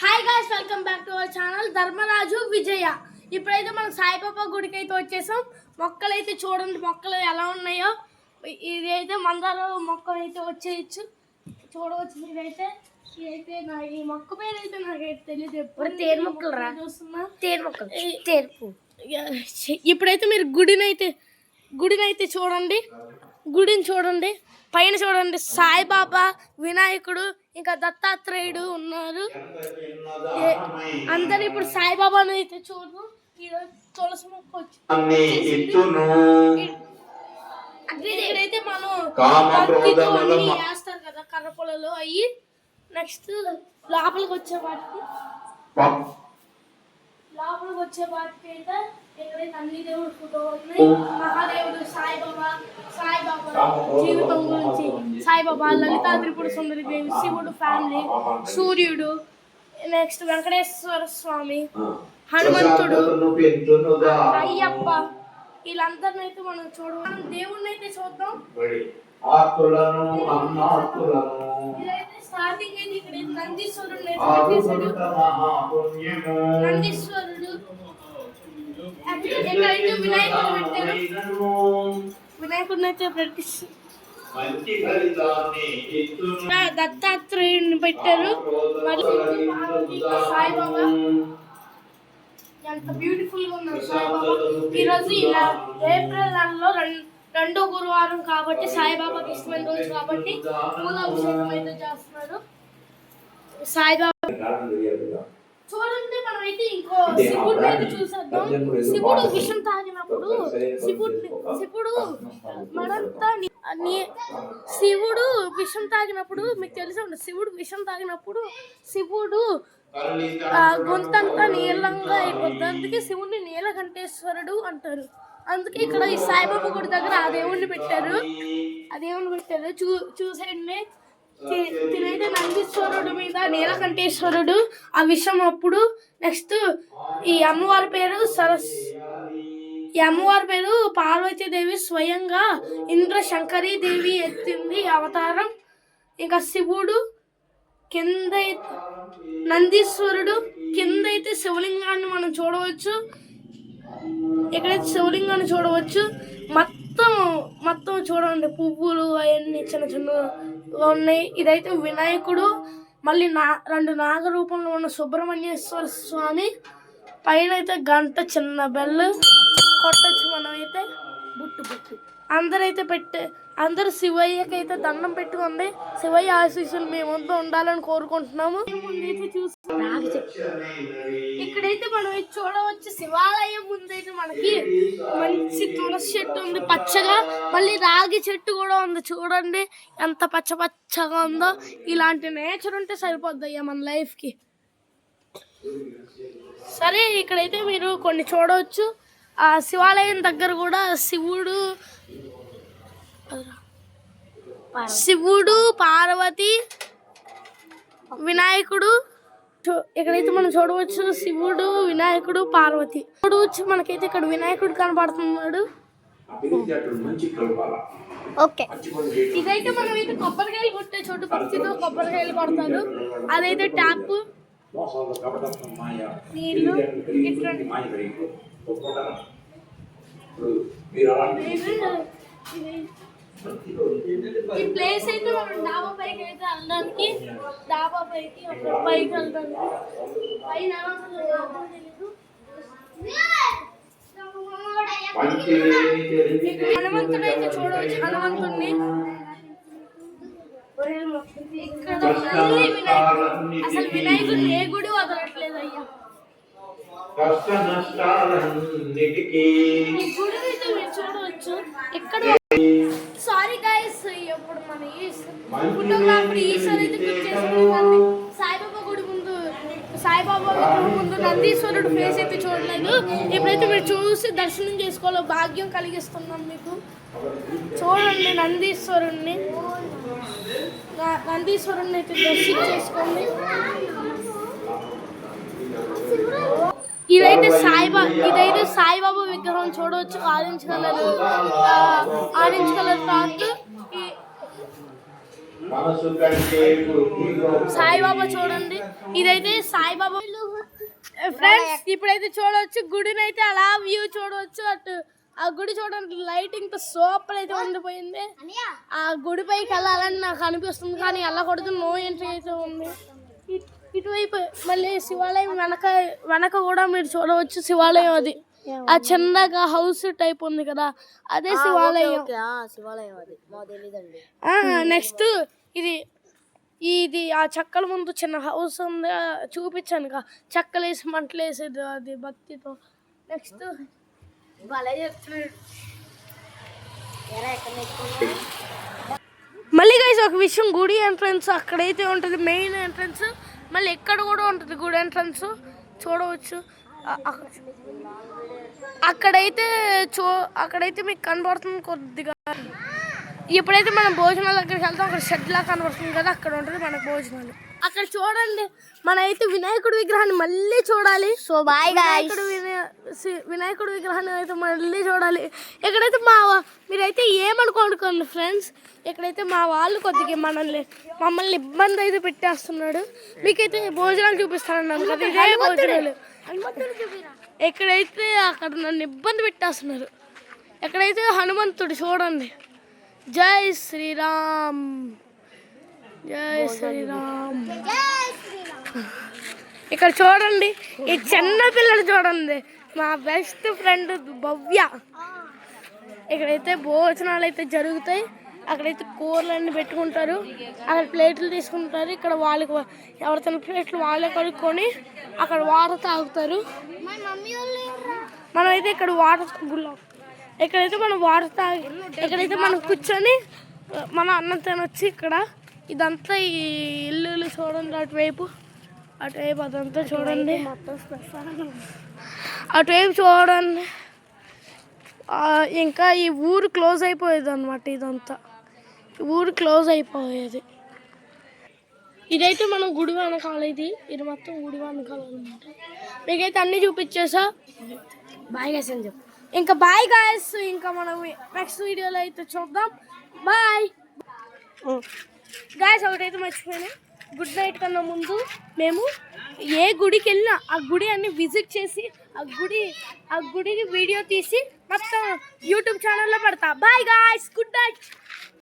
Hi guys, welcome back to our channel Dharmaraju Vijaya. ఇప్పుడైతే మనం సాయిబాబా గుడికి అయితే వచ్చేసాం. మొక్కలు అయితే చూడండి, మొక్కలు ఎలా ఉన్నాయో. ఇది అయితే మందార మొక్కలు అయితే వచ్చేయచ్చు, చూడవచ్చు మీరైతే. ఇదైతే ఈ మొక్క పేరు అయితే నాకైతే తెలియదు. ఎప్పుడు తేరు మొక్కలు రా చూస్తున్నా, తేరు మొక్కలు తేర్పు. ఇప్పుడైతే మీరు గుడినైతే చూడండి, గుడిని చూడండి, పైన చూడండి సాయిబాబా, వినాయకుడు, ఇంకా దత్తాత్రేయుడు ఉన్నారు. అందరు ఇప్పుడు సాయిబాబాను అయితే చూడు. తులసి మొక్క వచ్చి ఇక్కడైతే మనం వేస్తారు కదా కర్ర పొలలో అయ్యి. నెక్స్ట్ లోపలికి వచ్చే వాటికి అయితే ఎక్కడైతే అన్ని దేవుడు ఫోటో ఉన్నాయి. మహాదేవుడు, సాయిబాబా జీవితం గురించి, సాయిబాబా, లలితా త్రిపుర సుందరి దేవి, శివుడు ఫ్యామిలీ, సూర్యుడు, నెక్స్ట్ వెంకటేశ్వర స్వామి, హనుమంతుడు, అయ్యప్ప, వీళ్ళందరిని అయితే మనం చూడాలి. దేవుడిని అయితే చూద్దాం. ఇదైతే స్టార్టింగ్ అయితే ఇక్కడ నందీశ్వరుడు ఎక్కడైతే వినాయకుడిని అయితే దత్తాత్రేయుడిని పెట్టారు. సాయిబాబా ఎంత బ్యూటిఫుల్ గా ఉన్నారు సాయిబాబా. ఈరోజు ఇలా ఏప్రిల్ నెలలో రెండో గురువారం కాబట్టి, సాయిబాబాకి ఇష్టమైన రోజు కాబట్టి పూలాభిషేకం అయితే చేస్తున్నారు. సాయిబాబా చూడండి, మనం అయితే ఇంకో శివుడిని అయితే చూసేద్దాం. శివుడు విషం తాగినప్పుడు శివుడు విషం తాగినప్పుడు మీకు తెలిసి ఉంటుంది. శివుడు విషం తాగినప్పుడు శివుడు గొంతంతా నీలంగా అయిపోద్ది. అందుకే శివుడిని నీలకంఠేశ్వరుడు అంటారు. అందుకే ఇక్కడ ఈ సాయిబాబా గుడి దగ్గర ఆ దేవుణ్ణి పెట్టారు. చూసేయండి. తినైతే నందీశ్వరుడు మీద నీలకంఠేశ్వరుడు ఆ విషయం అప్పుడు. నెక్స్ట్ ఈ అమ్మవారి పేరు పార్వతీదేవి స్వయంగా ఇంద్రశంకరీ దేవి ఎత్తింది అవతారం. ఇంకా శివుడు కింద, నందీశ్వరుడు కింద అయితే శివలింగాన్ని మనం చూడవచ్చు. ఇక్కడైతే శివలింగాన్ని చూడవచ్చు. మొత్తం చూడండి, పువ్వులు అవన్నీ చిన్న చిన్నగా ఉన్నాయి. ఇదైతే వినాయకుడు, మళ్ళీ రెండు నాగ రూపంలో ఉన్న సుబ్రహ్మణ్యేశ్వర స్వామి. పైన అయితే గంట, చిన్న బెల్లు కొట్టచ్చు మనం అయితే. బుట్టు అందరూ శివయ్యకి అయితే దండం పెట్టుకుంది. శివయ్య ఆశీస్సులు మేమంతా ఉండాలని కోరుకుంటున్నాము. ఇక్కడైతే మనం చూడవచ్చు, శివాలయం ముందైతే మనకి మంచి తులసి చెట్టు ఉంది పచ్చగా, మళ్ళీ రాగి చెట్టు కూడా ఉంది. చూడండి ఎంత పచ్చగా ఉందో. ఇలాంటి నేచర్ ఉంటే సరిపోద్దయ్యా మన లైఫ్కి. సరే, ఇక్కడైతే మీరు కొన్ని చూడవచ్చు. ఆ శివాలయం దగ్గర కూడా శివుడు, పార్వతి, వినాయకుడు. ఇక్కడైతే మనం చూడవచ్చు శివుడు, వినాయకుడు, పార్వతి చూడవచ్చు. మనకైతే ఇక్కడ వినాయకుడు కనబడుతున్నాడు. ఓకే, ఇదైతే మనం అయితే కొబ్బరికాయలు కొట్టే చోటు, భక్తితో కొబ్బరికాయలు కొడతారు. అదైతే ట్యాప్ నీళ్ళు. ఈ ప్లేస్ అయితే మనం డాబా పైకి అయితే వెళ్ళడానికి, పైకి వెళ్ళడానికి పైన హనుమంతుడు అయితే చూడవచ్చు. హనుమంతుడిని ఇక్కడ అసలు వినాయకుడిని ఏ గుడి వదలట్లేదు అయ్యా. ఈ గుడి అయితే మీరు చూడవచ్చు. ఇక్కడ సారీ గైస్, ఇప్పుడు మన ఫోటోగ్రాఫర్ ఈసారి అయితే క్లిక్ చేసుకుని సాయిబాబా గుడి ముందు, సాయిబాబా ముందు నందీశ్వరుడు ఫేస్ అయితే చూడలేదు. ఇప్పుడైతే మీరు చూసి దర్శనం చేసుకోవాలో భాగ్యం కలిగిస్తున్నాం మీకు. చూడండి నందీశ్వరుణ్ణి అయితే దర్శనం చేసుకోండి. ఇదైతే సాయిబాబా విగ్రహం చూడవచ్చు. Orange colour cloth. సాయిబాబా చూడండి ఇదైతే సాయిబాబా ఫ్రెండ్స్. ఇప్పుడైతే చూడవచ్చు గుడిని అయితే అలా వ్యూ చూడవచ్చు. అటు ఆ గుడి చూడడానికి లైటింగ్ తో సూపర్ అయితే ఉండిపోయింది. ఆ గుడి పైకి వెళ్ళాలని నాకు అనిపిస్తుంది కానీ వెళ్ళకూడదు, నో ఎంట్రీ అయితే ఉంది. ఇటువైపు మళ్ళీ శివాలయం వెనక కూడా మీరు చూడవచ్చు శివాలయం. అది ఆ చిన్నగా హౌస్ టైప్ ఉంది కదా, అదే శివాలయం. నెక్స్ట్ ఇది ఆ చెక్కల ముందు చిన్న హౌస్ ఉంది, చూపించాను కదా, చెక్కలు వేసి మంటలు వేసేది, అది భక్తితో. నెక్స్ట్ మళ్ళీ గైస్ ఒక విషయం, గుడి ఎంట్రన్స్ అక్కడైతే ఉంటుంది మెయిన్ ఎంట్రన్స్, మళ్ళీ ఎక్కడ కూడా ఉంటుంది గుడి ఎంట్రన్స్ చూడవచ్చు. అక్కడైతే మీకు కనబడుతుంది కొద్దిగా. ఎప్పుడైతే మనం భోజనాలు దగ్గరికి వెళ్తాం అక్కడ షెడ్ లా కనబడుతుంది కదా, అక్కడ ఉంటుంది మనకు భోజనాలు. అక్కడ చూడండి, మన అయితే వినాయకుడి విగ్రహాన్ని మళ్ళీ చూడాలి. So bye guys. వినాయకుడి విగ్రహాన్ని అయితే మళ్ళీ చూడాలి. ఎక్కడైతే మీరైతే ఏమనుకోండి ఫ్రెండ్స్, ఎక్కడైతే మా వాళ్ళు కొద్దిగా మమ్మల్ని ఇబ్బంది అయితే పెట్టేస్తున్నాడు. మీకైతే భోజనాలు చూపిస్తానన్నాను కదా, ఇదే భోజనాలు. ఎక్కడైతే అక్కడ నన్ను ఇబ్బంది పెట్టేస్తున్నారు. ఎక్కడైతే హనుమంతుడు చూడండి, జై శ్రీరామ్, జై శ్రీరామ్. ఇక్కడ చూడండి, ఈ చిన్న పిల్లలు చూడండి, మా బెస్ట్ ఫ్రెండ్ భవ్య. ఇక్కడైతే భోజనాలు అయితే జరుగుతాయి. అక్కడైతే కూరలన్నీ పెట్టుకుంటారు, అక్కడ ప్లేట్లు తీసుకుంటారు. ఇక్కడ వాళ్ళకి ఎవరితో ప్లేట్లు వాళ్ళే కడుక్కొని అక్కడ వాటర్ తాగుతారు. మనమైతే ఇక్కడ ఎక్కడైతే మనం వాటర్ తాగి ఎక్కడైతే మనం కూర్చొని మన అన్నం తినొచ్చి. ఇక్కడ ఇదంతా ఈ ఇల్లు చూడండి, అటువైపు అదంతా చూడండి, అటువైపు చూడండి. ఇంకా ఈ ఊరు క్లోజ్ అయిపోయేది అనమాట, ఇదంతా ఊరు క్లోజ్ అయిపోయేది. ఇదైతే మనం గుడి వెనకాల, ఇది మొత్తం గుడి వెనకాల అనమాట. మీకైతే అన్నీ చూపించేసా. బాయ్ గాయ్స్ అని చెప్పు. ఇంకా బాయ్ గాయ్స్, ఇంకా మనం నెక్స్ట్ వీడియోలో అయితే చూద్దాం. Bye guys. ఒకటైతే మర్చిపోయాను, గుడ్ నైట్ కన్నా ముందు మేము ఏ గుడికి వెళ్ళినా ఆ గుడి అన్ని విజిట్ చేసి ఆ గుడికి వీడియో తీసి మొత్తం యూట్యూబ్ ఛానల్లో పెడతా. Bye guys, good night.